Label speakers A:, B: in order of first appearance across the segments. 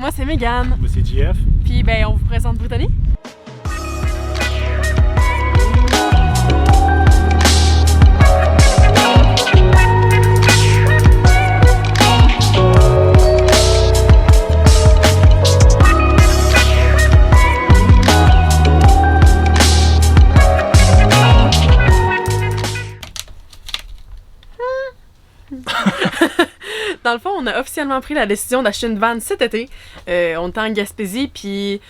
A: Moi, c'est Mégane.
B: Moi, c'est JF.
A: Puis, ben, on vous présente Brittany. Dans le fond, on a officiellement pris la décision d'acheter une van cet été. On était en Gaspésie, puis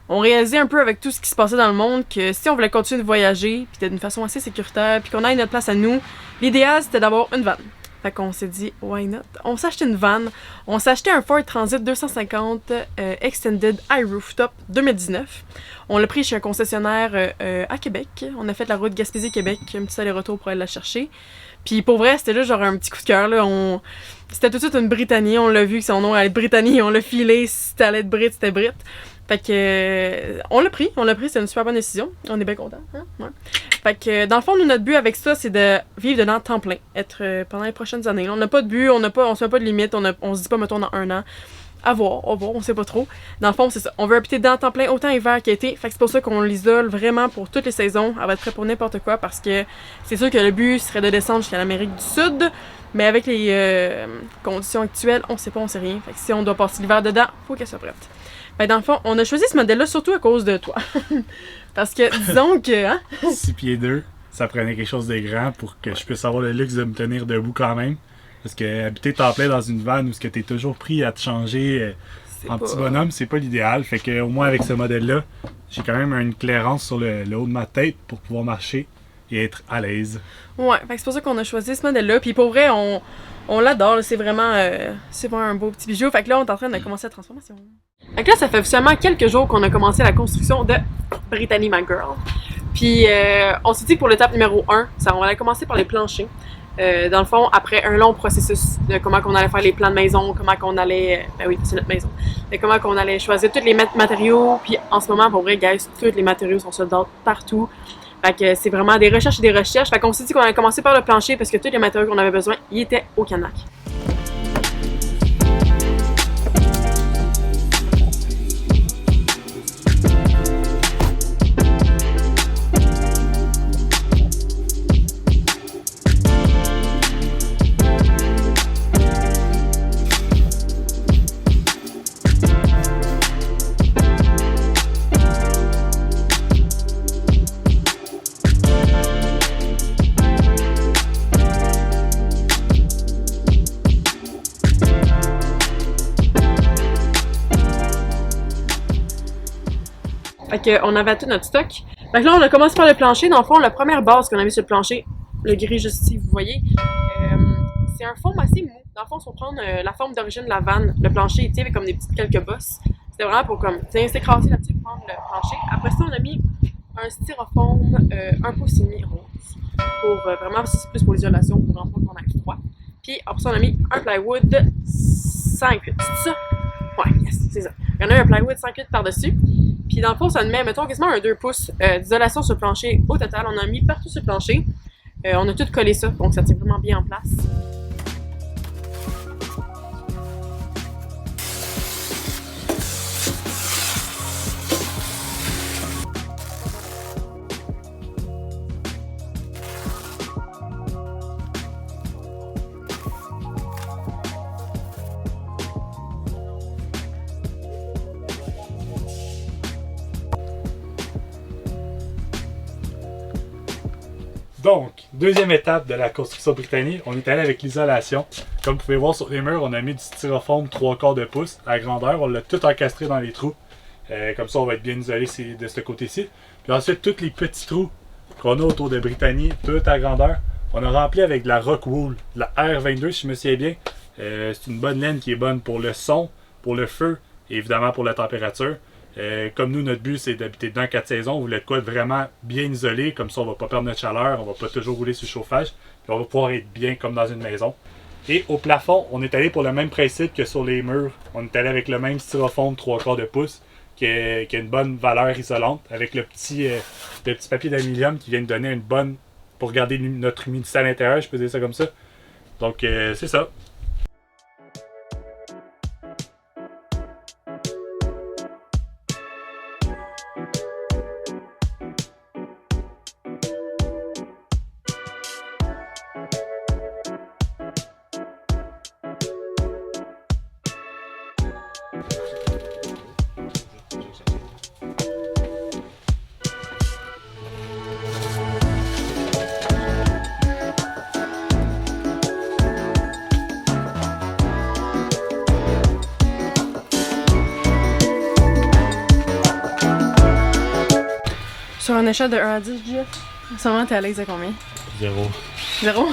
A: on réalisait un peu avec tout ce qui se passait dans le monde que si on voulait continuer de voyager, puis d'une façon assez sécuritaire, puis qu'on ait notre place à nous, l'idéal c'était d'avoir une van. Fait qu'on s'est dit, why not? On s'est acheté une van. On s'est acheté un Ford Transit 250 Extended High Rooftop 2019. On l'a pris chez un concessionnaire à Québec. On a fait la route Gaspésie-Québec, un petit aller-retour pour aller la chercher. Puis pour vrai, c'était là genre un petit coup de cœur. Là. C'était tout de suite une Brittany. On l'a vu que son nom allait être Brittany. On l'a filé. Si c'était allait être Brit, c'était Brit. Fait que on l'a pris, c'est une super bonne décision. On est bien contents, hein? Ouais. Fait que dans le fond, nous, notre but avec ça, c'est de vivre dedans temps plein, être pendant les prochaines années. On n'a pas de but, on se met pas de limite, on se dit pas mettons dans 1 an. À voir, on sait pas trop. Dans le fond, c'est ça. On veut habiter dedans temps plein, autant hiver qu'été. Fait que c'est pour ça qu'on l'isole vraiment pour toutes les saisons. Elle va être prête pour n'importe quoi parce que c'est sûr que le but serait de descendre jusqu'à l'Amérique du Sud. Mais avec les conditions actuelles, on sait pas, on sait rien. Fait que si on doit passer l'hiver dedans, faut qu'elle soit prête. Ben dans le fond, on a choisi ce modèle-là surtout à cause de toi. Parce que, disons que... Hein?
B: 6 pieds 2, ça prenait quelque chose de grand pour que je puisse avoir le luxe de me tenir debout quand même. Parce que habiter temps plein dans une van où tu es toujours pris à te changer en petit bonhomme, c'est pas l'idéal. Fait que au moins avec ce modèle-là, j'ai quand même une clairance sur le haut de ma tête pour pouvoir marcher et être à l'aise.
A: Ouais, fait que c'est pour ça qu'on a choisi ce modèle-là. Puis pour vrai, on l'adore. C'est vraiment un beau petit bijou. Fait que là, on est en train de commencer la transformation. Fait que là, ça fait seulement quelques jours qu'on a commencé la construction de Brittany My Girl. Puis on s'est dit que pour l'étape numéro 1, on allait commencer par les planchers. Dans le fond, après un long processus de comment qu'on allait faire les plans de maison, comment qu'on allait... Ben oui, c'est notre maison. De comment qu'on allait choisir tous les matériaux. Puis en ce moment, pour vrai, guys, tous les matériaux sont sold out partout. Fait que c'est vraiment des recherches et des recherches. Fait qu'on s'est dit qu'on allait commencer par le plancher parce que tous les matériaux qu'on avait besoin, ils étaient au Canac. Fait qu'on avait tout notre stock. Fait que là, on a commencé par le plancher. Dans le fond, la première base qu'on a mis sur le plancher, le gris juste ici, vous voyez, c'est un foam assez mou. Dans le fond, il faut prendre la forme d'origine de la vanne. Le plancher était avec comme des petites quelques bosses. C'était vraiment pour comme s'écraser là-dessus pour prendre le plancher. Après ça, on a mis un styrofoam 1,5 pouce rose. Pour vraiment, c'est plus pour l'isolation, pour vraiment qu'on ait froid. Puis après ça, on a mis un plywood 5,8. C'est ça? Ouais, yes, c'est ça. Il y en a un plywood 5,8 par-dessus. Puis dans le fond, ça nous met, mettons, quasiment un 2 pouces d'isolation sur le plancher au total. On a mis partout sur le plancher. On a tout collé ça, donc ça tient vraiment bien en place.
B: Donc, deuxième étape de la construction Brittany, on est allé avec l'isolation. Comme vous pouvez voir sur les murs, on a mis du styrofoam 3/4 de pouce à grandeur. On l'a tout encastré dans les trous. Comme ça, on va être bien isolé de ce côté-ci. Puis ensuite, tous les petits trous qu'on a autour de Brittany, tout à grandeur, on a rempli avec de la rock wool, de la R22 si je me souviens bien. C'est une bonne laine qui est bonne pour le son, pour le feu et évidemment pour la température. Comme nous, notre but c'est d'habiter dedans 4 saisons. On voulait de quoi de vraiment bien isolé, comme ça on va pas perdre notre chaleur, on va pas toujours rouler sur le chauffage, puis on va pouvoir être bien comme dans une maison. Et au plafond, on est allé pour le même principe que sur les murs. On est allé avec le même styrofoam 3/4 de pouce qui a une bonne valeur isolante, avec le petit papier d'aluminium qui vient de donner une bonne pour garder notre humidité à l'intérieur, je peux dire ça comme ça. Donc c'est ça.
A: Sur une échelle de 1 à 10, Jeff, en ce moment, t'es à l'aise à combien?
B: 0.
A: 0?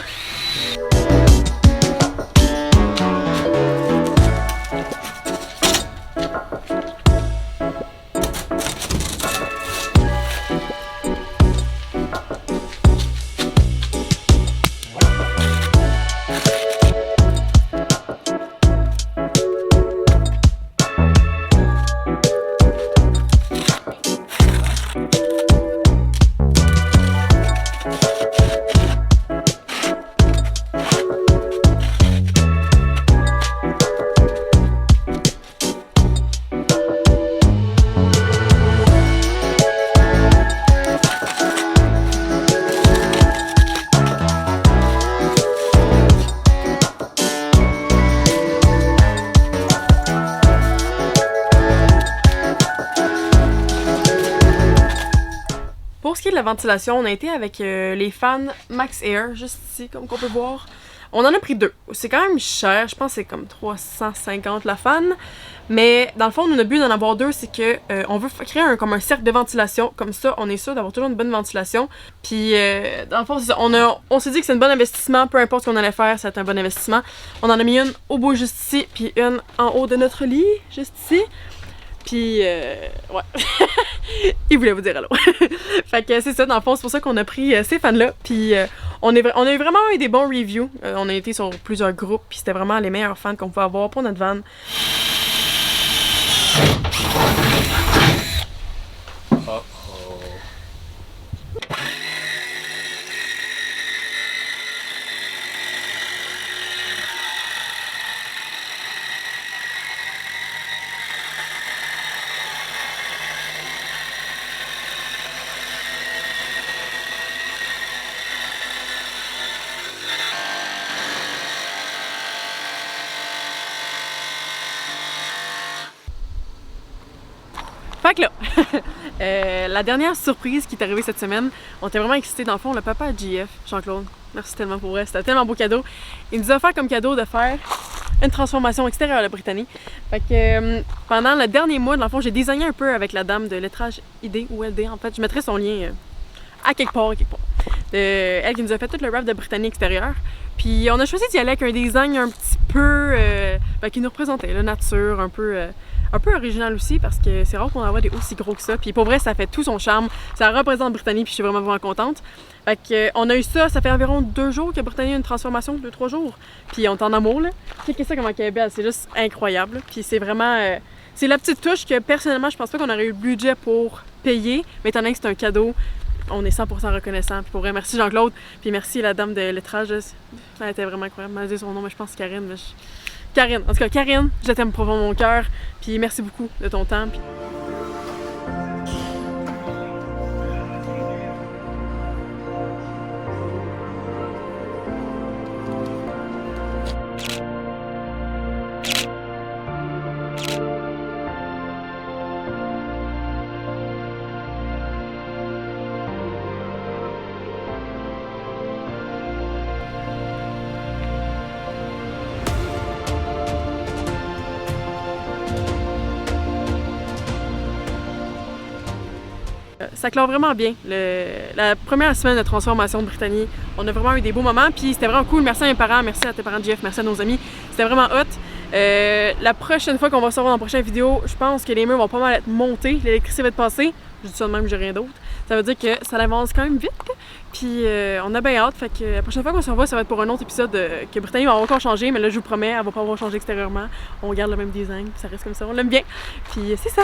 A: Pour ce qui est de la ventilation, on a été avec les fans Max Air, juste ici, comme qu'on peut voir. On en a pris 2. C'est quand même cher, je pense que c'est comme 350 la fan. Mais dans le fond, notre but d'en avoir 2, c'est que on veut créer comme un cercle de ventilation. Comme ça, on est sûr d'avoir toujours une bonne ventilation. Puis dans le fond, c'est ça. On s'est dit que c'est un bon investissement, peu importe ce qu'on allait faire, c'est un bon investissement. On en a mis une au bout juste ici, puis une en haut de notre lit, juste ici. Puis, ouais. Il voulait vous dire allô. Fait que c'est ça, dans le fond, c'est pour ça qu'on a pris ces fans-là. Puis, on a eu vraiment eu des bons reviews. On a été sur plusieurs groupes, puis c'était vraiment les meilleurs fans qu'on pouvait avoir pour notre van. Fait que là, la dernière surprise qui est arrivée cette semaine, on était vraiment excités. Dans le fond, le papa de JF, Jean-Claude, merci tellement pour vrai, c'était tellement beau cadeau. Il nous a offert comme cadeau de faire une transformation extérieure à la Brittany. Fait que pendant le dernier mois, dans le fond, j'ai designé un peu avec la dame de lettrage ID ou LD. En fait, je mettrai son lien à quelque part. Elle qui nous a fait tout le wrap de Brittany extérieure. Puis on a choisi d'y aller avec un design un petit peu qui nous représentait la nature, un peu original aussi, parce que c'est rare qu'on en voit des aussi gros que ça. Puis pour vrai, ça fait tout son charme. Ça représente Brittany, puis je suis vraiment contente. Fait que on a eu ça fait environ 2 jours que Brittany a une transformation, 2-3 jours. Puis on est en amour, là. Checkez ça comment elle est belle, c'est juste incroyable. Puis c'est vraiment... c'est la petite touche que personnellement, je pense pas qu'on aurait eu le budget pour payer, mais étant donné que c'est un cadeau, on est 100% reconnaissant. Puis pour vrai, merci Jean-Claude, puis merci la dame de lettrage. Elle était vraiment incroyable. Elle m'a dit son nom, mais je pense que Karine. Karine, en tout cas, Karine, je t'aime profondément de mon cœur, puis merci beaucoup de ton temps. Puis... Ça clore vraiment bien. La première semaine de transformation de Brittany, on a vraiment eu des beaux moments, puis c'était vraiment cool. Merci à mes parents, merci à tes parents Jeff, merci à nos amis. C'était vraiment hot. La prochaine fois qu'on va se revoir dans la prochaine vidéo, je pense que les murs vont pas mal être montés, l'électricité va être passée. Je dis ça de même, j'ai rien d'autre. Ça veut dire que ça avance quand même vite. Puis on a bien hâte. Fait que la prochaine fois qu'on se revoit, ça va être pour un autre épisode que Brittany va encore changer. Mais là, je vous promets, elle va pas avoir changé extérieurement. On garde le même design, puis ça reste comme ça. On l'aime bien. Puis c'est ça.